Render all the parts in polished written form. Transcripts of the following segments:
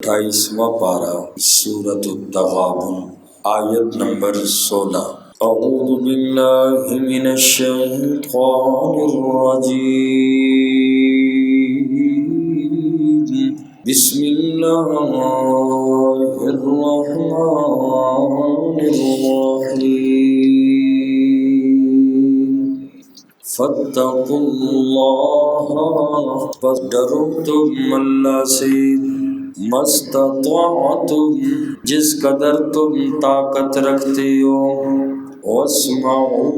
28واں پارہ سورۃ التغابن آیت نمبر 16۔ اعوذ باللہ من الشیطان الرجیم، بسم اللہ الرحمن الرحیم۔ فاتقوا اللہ، پس ڈرو تم اللہ سے، مستطعتم، جس قدر تم طاقت رکھتے ہو، واسمعوا،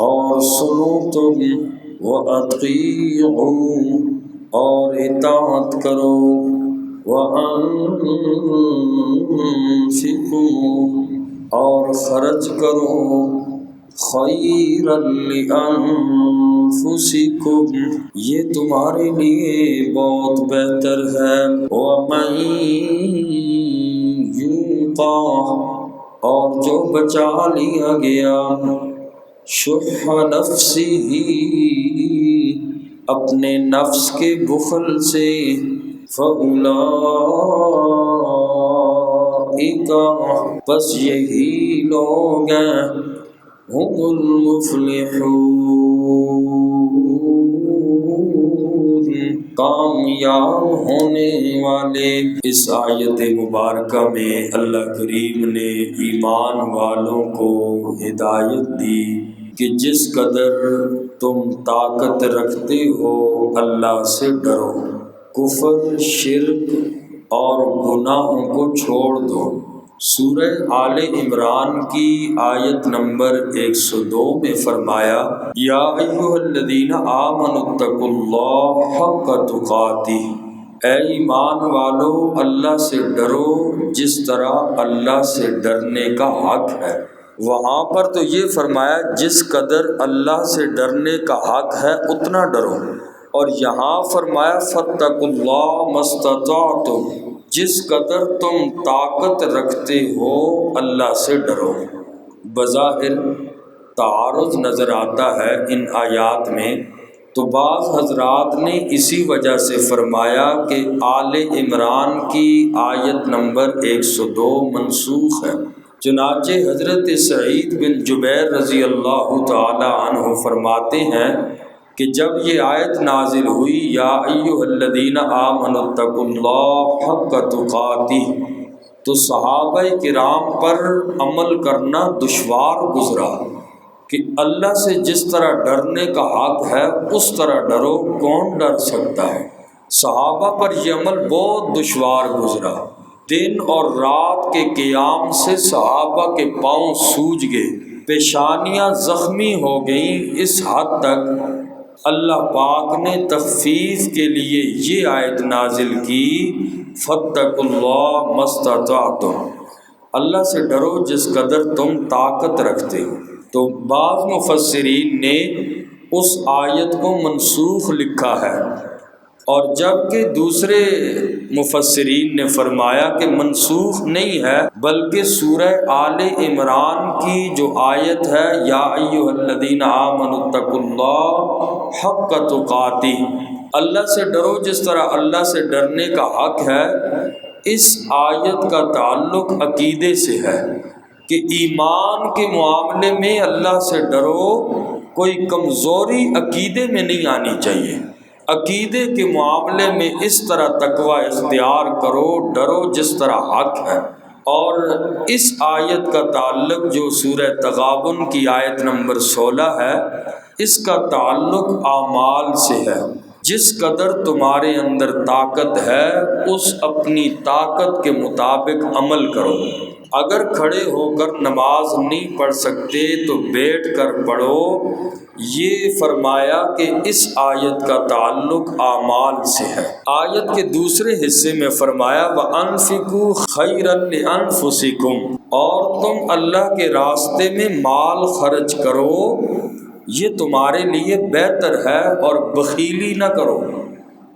اور سنو تم، واطیعوا، اور اطاعت کرو، وانفقوا، اور خرچ کرو، خیرا لانفسکم، یہ تمہارے لیے بہت بہتر ہے، ومن یوق، اور جو بچا لیا گیا، شح نفسہ، اپنے نفس کے بخل سے، فاولئک، پس یہی لوگ ہیں، ہم المفلحون، کامیاب ہونے والے۔ اس آیت مبارکہ میں اللہ کریم نے ایمان والوں کو ہدایت دی کہ جس قدر تم طاقت رکھتے ہو اللہ سے ڈرو، کفر، شرک اور گناہوں کو چھوڑ دو۔ سورہ آل عمران کی آیت نمبر 102 میں فرمایا، یا ایھا الذین آمنوا اتقوا اللہ حق تقاتہ، اے ایمان والو اللہ سے ڈرو جس طرح اللہ سے ڈرنے کا حق ہے۔ وہاں پر تو یہ فرمایا جس قدر اللہ سے ڈرنے کا حق ہے اتنا ڈرو، اور یہاں فرمایا فاتقوا اللہ مستطعتم، جس قدر تم طاقت رکھتے ہو اللہ سے ڈرو۔ بظاہر تعارض نظر آتا ہے ان آیات میں، تو بعض حضرات نے اسی وجہ سے فرمایا کہ آل عمران کی آیت نمبر 102 منسوخ ہے۔ چنانچہ حضرت سعید بن جبیر رضی اللہ تعالی عنہ فرماتے ہیں کہ جب یہ آیت نازل ہوئی، یا ایھا الذین آمنوا اتقوا اللہ حق تقاتہ، تو صحابہ کرام پر عمل کرنا دشوار گزرا کہ اللہ سے جس طرح ڈرنے کا حق ہے اس طرح ڈرو، کون ڈر سکتا ہے؟ صحابہ پر یہ عمل بہت دشوار گزرا، دن اور رات کے قیام سے صحابہ کے پاؤں سوج گئے، پیشانیاں زخمی ہو گئیں، اس حد تک اللہ پاک نے تخفیف کے لیے یہ آیت نازل کی، فاتقوا اللہ مستطعتم، اللہ سے ڈرو جس قدر تم طاقت رکھتے ہو۔ تو بعض مفسرین نے اس آیت کو منسوخ لکھا ہے، اور جبکہ دوسرے مفسرین نے فرمایا کہ منسوخ نہیں ہے، بلکہ سورہ آل عمران کی جو آیت ہے، یا ایھا الذین آمنوا اتقوا اللہ حق تقاتہ، اللہ سے ڈرو جس طرح اللہ سے ڈرنے کا حق ہے، اس آیت کا تعلق عقیدے سے ہے کہ ایمان کے معاملے میں اللہ سے ڈرو، کوئی کمزوری عقیدے میں نہیں آنی چاہیے، عقیدے کے معاملے میں اس طرح تقوی اختیار کرو، ڈرو جس طرح حق ہے۔ اور اس آیت کا تعلق جو سورہ تغابن کی آیت نمبر 16 ہے، اس کا تعلق اعمال سے ہے۔ جس قدر تمہارے اندر طاقت ہے اس اپنی طاقت کے مطابق عمل کرو۔ اگر کھڑے ہو کر نماز نہیں پڑھ سکتے تو بیٹھ کر پڑھو۔ یہ فرمایا کہ اس آیت کا تعلق اعمال سے ہے۔ آیت کے دوسرے حصے میں فرمایا وَأَنفِقُوا خَيْرًا لِأَنفُسِكُمْ، اور تم اللہ کے راستے میں مال خرچ کرو، یہ تمہارے لیے بہتر ہے، اور بخیلی نہ کرو۔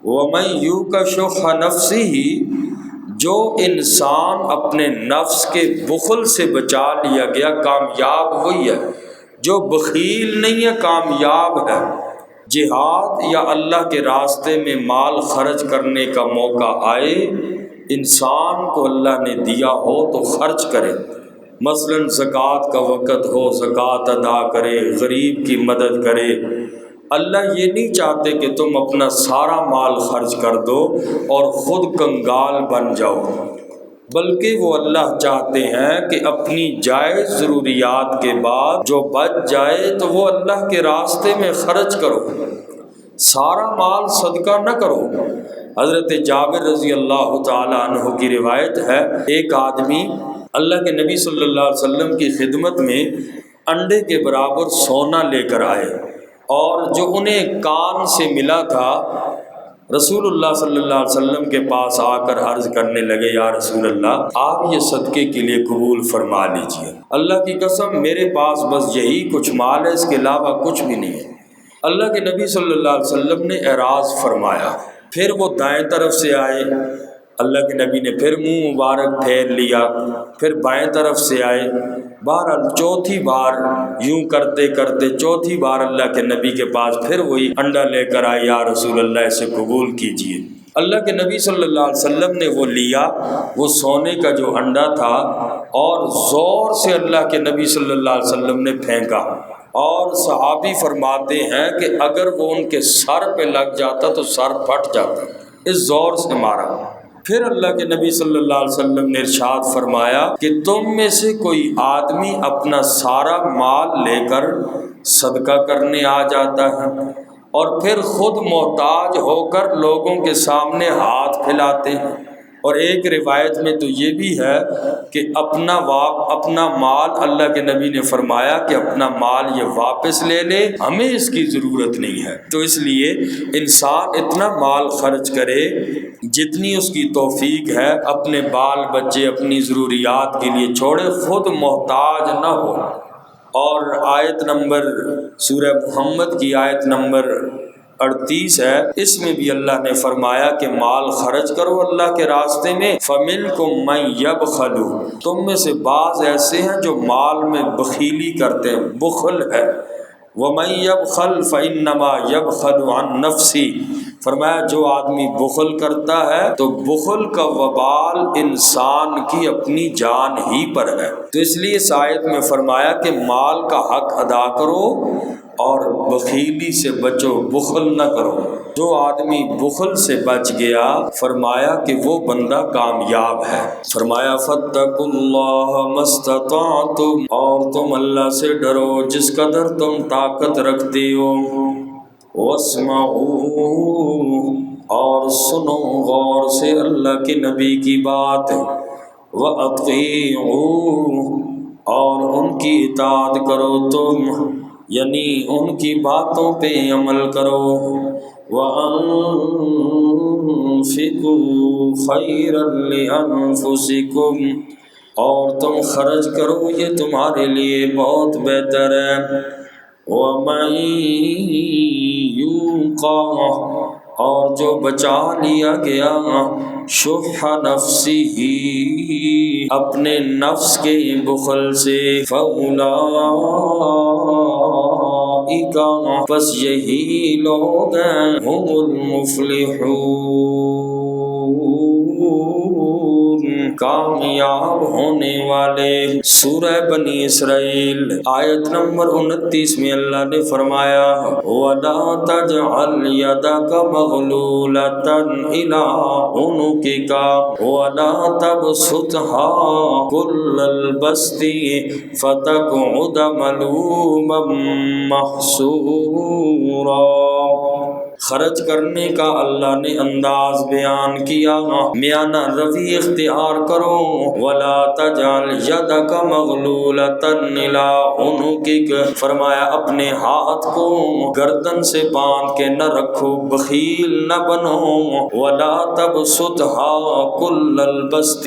وَمَن یُوقَ شُحَّ نَفْسِهِ، جو انسان اپنے نفس کے بخل سے بچا لیا گیا کامیاب وہی ہے، جو بخیل نہیں ہے کامیاب ہے۔ جہاد یا اللہ کے راستے میں مال خرچ کرنے کا موقع آئے، انسان کو اللہ نے دیا ہو تو خرچ کرے۔ مثلا زکوٰۃ کا وقت ہو، زکوٰۃ ادا کرے، غریب کی مدد کرے۔ اللہ یہ نہیں چاہتے کہ تم اپنا سارا مال خرچ کر دو اور خود کنگال بن جاؤ، بلکہ وہ اللہ چاہتے ہیں کہ اپنی جائز ضروریات کے بعد جو بچ جائے تو وہ اللہ کے راستے میں خرچ کرو، سارا مال صدقہ نہ کرو۔ حضرت جابر رضی اللہ تعالی عنہ کی روایت ہے، ایک آدمی اللہ کے نبی صلی اللہ علیہ وسلم کی خدمت میں انڈے کے برابر سونا لے کر آئے، اور جو انہیں کان سے ملا تھا رسول اللہ صلی اللہ علیہ وسلم کے پاس آ کر عرض کرنے لگے، یا رسول اللہ آپ یہ صدقے کے لیے قبول فرما لیجئے، اللہ کی قسم میرے پاس بس یہی کچھ مال ہے، اس کے علاوہ کچھ بھی نہیں ہے۔ اللہ کے نبی صلی اللہ علیہ وسلم نے اعراض فرمایا، پھر وہ دائیں طرف سے آئے، اللہ کے نبی نے پھر منہ مبارک پھیر لیا، پھر بائیں طرف سے آئے، بہرحال چوتھی بار یوں کرتے کرتے چوتھی بار اللہ کے نبی کے پاس پھر وہی انڈا لے کر آئے، یا رسول اللہ اسے قبول کیجئے۔ اللہ کے نبی صلی اللہ علیہ وسلم نے وہ لیا، وہ سونے کا جو انڈا تھا، اور زور سے اللہ کے نبی صلی اللہ علیہ وسلم نے پھینکا، اور صحابی فرماتے ہیں کہ اگر وہ ان کے سر پہ لگ جاتا تو سر پھٹ جاتا، اس زور سے مارا۔ پھر اللہ کے نبی صلی اللہ علیہ وسلم نے ارشاد فرمایا کہ تم میں سے کوئی آدمی اپنا سارا مال لے کر صدقہ کرنے آ جاتا ہے اور پھر خود محتاج ہو کر لوگوں کے سامنے ہاتھ پھیلاتے ہیں، اور ایک روایت میں تو یہ بھی ہے کہ اپنا مال اللہ کے نبی نے فرمایا کہ اپنا مال یہ واپس لے لے، ہمیں اس کی ضرورت نہیں ہے۔ تو اس لیے انسان اتنا مال خرچ کرے جتنی اس کی توفیق ہے، اپنے بال بچے اپنی ضروریات کے لیے چھوڑے، خود محتاج نہ ہو۔ اور آیت نمبر سورہ محمد کی آیت نمبر 38 ہے، اس میں بھی اللہ نے فرمایا کہ مال خرچ کرو اللہ کے راستے میں۔ فَمِنْكُمْ مَنْ يَبْخَلُ، تم میں سے بعض ایسے ہیں جو مال میں بخیلی کرتے ہیں، بخل ہے۔ وَمَنْ يَبْخَلْ فَإِنَّمَا يَبْخَلُ عَنْ نَفْسِهِ، فرمایا جو آدمی بخل کرتا ہے تو بخل کا وبال انسان کی اپنی جان ہی پر ہے۔ تو اس لیے اس آیت میں فرمایا کہ مال کا حق ادا کرو اور بخیلی سے بچو، بخل نہ کرو۔ جو آدمی بخل سے بچ گیا فرمایا کہ وہ بندہ کامیاب ہے۔ فرمایا فَاتَّقُوا اللَّهَ مَا اسْتَطَعْتُمْ، اور تم اللہ سے ڈرو جس قدر تم طاقت رکھتے ہو۔ وَاسْمَعُوا، اور سنو غور سے اللہ کے نبی کی بات۔ وَأَطِيعُوا، اور ان کی اطاعت کرو تم، یعنی ان کی باتوں پہ عمل کرو۔ وَأَنفِقُوا خَيْرًا لِأَنفُسِكُمْ، اور تم خرچ کرو یہ تمہارے لیے بہت بہتر ہے۔ وَمَن يُوقَ، اور جو بچا لیا گیا شُحَّ نَفْسِهِ، اپنے نفس کے بخل سے، فَأُولَٰئِکَ، پس یہی لوگ ہیں، ہم المفلحون، کامیاب ہونے والے۔ سورہ بنی اسرائیل آیت نمبر 29 میں اللہ نے فرمایا وَلَا تَجْعَلْ يَدَكَ مَغْلُولَةً إِلَىٰ عُنُقِكَ وَلَا تَبْسُطْهَا كُلَّ الْبَسْطِ فَتَقْعُدَ مَلُومًا مَّحْسُورًا۔ خرچ کرنے کا اللہ نے انداز بیان کیا، میانہ روی اختیار کرو۔ وَلَا تَجْعَلْ يَدَكَ مَغْلُولَةً إِلَىٰ عُنُقِكَ، فرمایا اپنے ہاتھ کو گردن سے باندھ کے نہ رکھو، بخیل نہ بنو۔ وَلَا تَبْسُطْهَا كُلَّ الْبَسْطِ،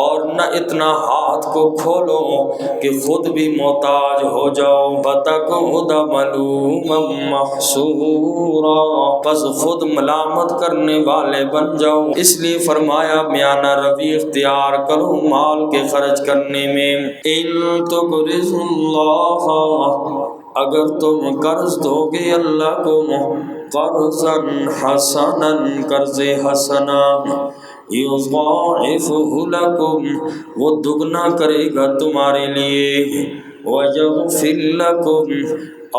اور نہ اتنا ہاتھ کو کھولو کہ خود بھی محتاج ہو جاؤ۔ فَتَقْعُدَ مَلُومًا مَّحْسُورًا، پس خود ملامت کرنے والے بن جاؤ۔ اس لیے فرمایا میانہ روی اختیار کرو مال کے خرچ کرنے میں۔ إِن تُقْرِضُوا اللَّهَ اگر تم قرض دو گے اللہ کو قرضا حسنا، قرض حسنا، یضاعفہ لکم، وہ دگنا کرے گا تمہارے لیے، ویغفر لکم،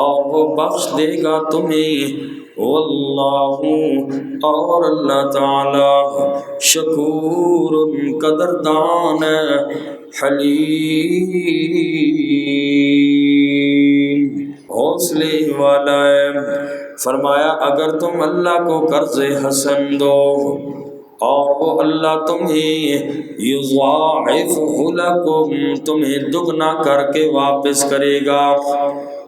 اور وہ بخش دے گا تمہیں، واللہ، اور اللہ تعالی شکور، قدردان ہے، حلیم، حوصلے والا ہے۔ فرمایا اگر تم اللہ کو قرض حسن دو اور وہ اللہ تمہیں یضاعفہ لکم، تمہیں دگنا کر کے واپس کرے گا۔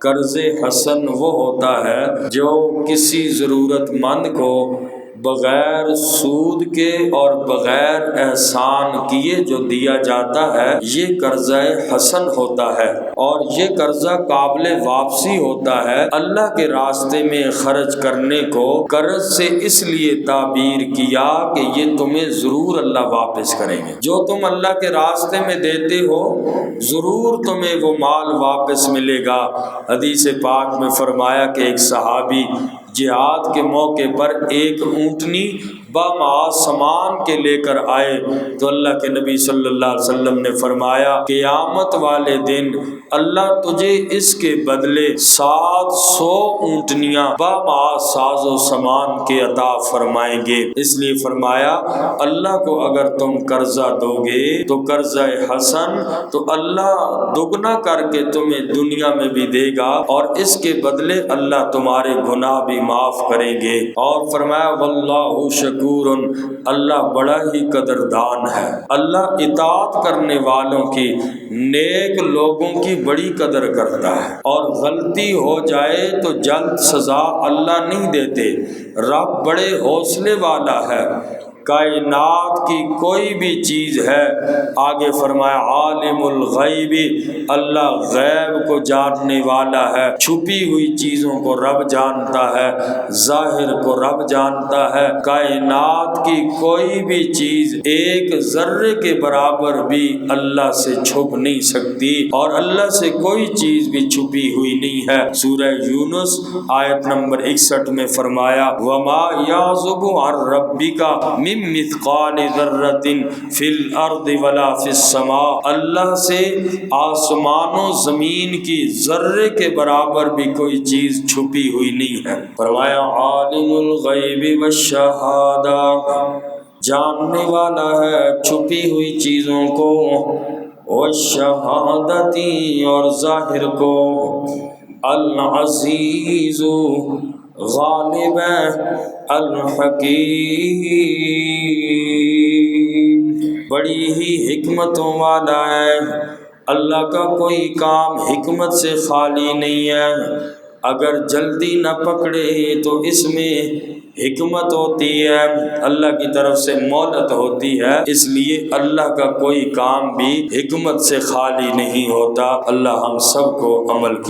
قرض حسن وہ ہوتا ہے جو کسی ضرورت مند کو بغیر سود کے اور بغیر احسان کیے جو دیا جاتا ہے، یہ قرضہ حسن ہوتا ہے، اور یہ قرضہ قابل واپسی ہوتا ہے۔ اللہ کے راستے میں خرچ کرنے کو قرض سے اس لیے تعبیر کیا کہ یہ تمہیں ضرور اللہ واپس کریں گے۔ جو تم اللہ کے راستے میں دیتے ہو ضرور تمہیں وہ مال واپس ملے گا۔ حدیث پاک میں فرمایا کہ ایک صحابی جہاد کے موقع پر ایک اونٹنی بامعاش سامان کے لے کر آئے تو اللہ کے نبی صلی اللہ علیہ وسلم نے فرمایا قیامت والے دن اللہ تجھے اس کے بدلے 700 اونٹنیاں بامعاش ساز و سامان کے عطا فرمائیں گے۔ اس لیے فرمایا اللہ کو اگر تم قرضہ دو گے تو قرضہ حسن تو اللہ دگنا کر کے تمہیں دنیا میں بھی دے گا اور اس کے بدلے اللہ تمہارے گناہ بھی معاف کریں گے۔ اور فرمایا واللہ شکور، اللہ بڑا ہی قدردان ہے۔ اللہ اطاعت کرنے والوں کی، نیک لوگوں کی بڑی قدر کرتا ہے، اور غلطی ہو جائے تو جلد سزا اللہ نہیں دیتے۔ رب بڑے حوصلے والا ہے۔ کائنات کی کوئی بھی چیز ہے، آگے فرمایا عالم الغیب، اللہ غیب کو جاننے والا ہے، چھپی ہوئی چیزوں کو رب جانتا ہے، ظاہر کو رب جانتا ہے۔ کائنات کی کوئی بھی چیز ایک ذرے کے برابر بھی اللہ سے چھپ نہیں سکتی، اور اللہ سے کوئی چیز بھی چھپی ہوئی نہیں ہے۔ سورہ یونس آیت نمبر 61 میں فرمایا وما یعزب عن ربک من مثقال ذرۃ فی الارض ولا فی السماء، اللہ سے آسمان و زمین کی ذرے کے برابر بھی کوئی چیز چھپی ہوئی نہیں ہے۔ فرمایا عالم الغیب والشہادہ، جاننے والا ہے چھپی ہوئی چیزوں کو، والشہادتی، اور ظاہر کو، العزیز، غالب، الحکیم، بڑی ہی حکمتوں والا ہے۔ اللہ کا کوئی کام حکمت سے خالی نہیں ہے، اگر جلدی نہ پکڑے تو اس میں حکمت ہوتی ہے، اللہ کی طرف سے مہلت ہوتی ہے، اس لیے اللہ کا کوئی کام بھی حکمت سے خالی نہیں ہوتا۔ اللہ ہم سب کو عمل کی